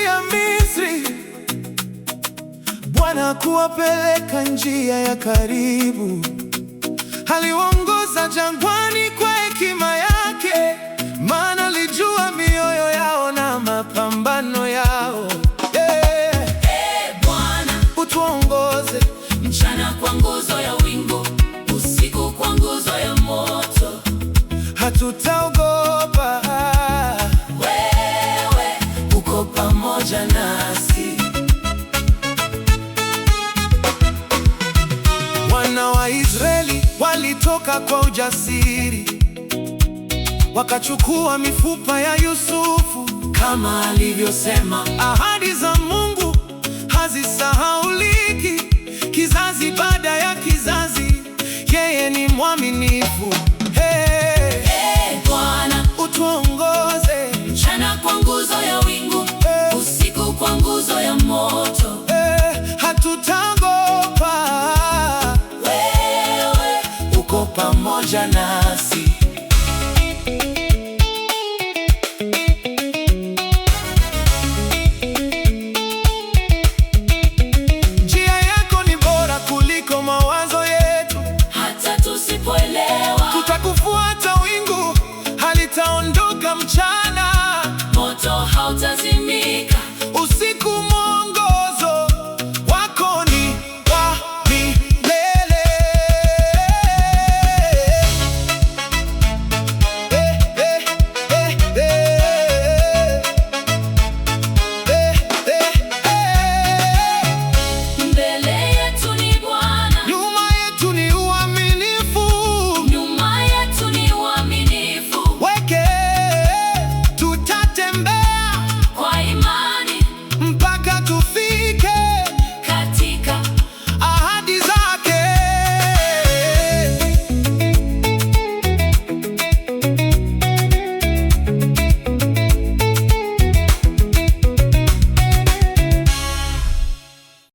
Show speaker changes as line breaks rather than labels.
ya Misri, Bwana kuwapeleka njia ya karibu. Aliwaongoza jangwani kwa hekima yake, maana alijua mioyo yao na mapambano yao.
Bwana,
utuongoze
mchana kwa nguzo ya wingu, usiku kwa nguzo ya moto.
Hatutaogopa,
wewe uko pamoja nasi.
Wana wa Israeli walitoka kwa ujasiri, wakachukua mifupa ya Yusufu
Kama alivyosema,
ahadi za Mungu hazisahauliki, kizazi baada ya kizazi, yeye ni mwaminifu.
Bwana,
utuongoze
mchana kwa nguzo ya wingu, usiku kwa nguzo ya moto.
Hatutaogopa,
Wewe uko pamoja nasi.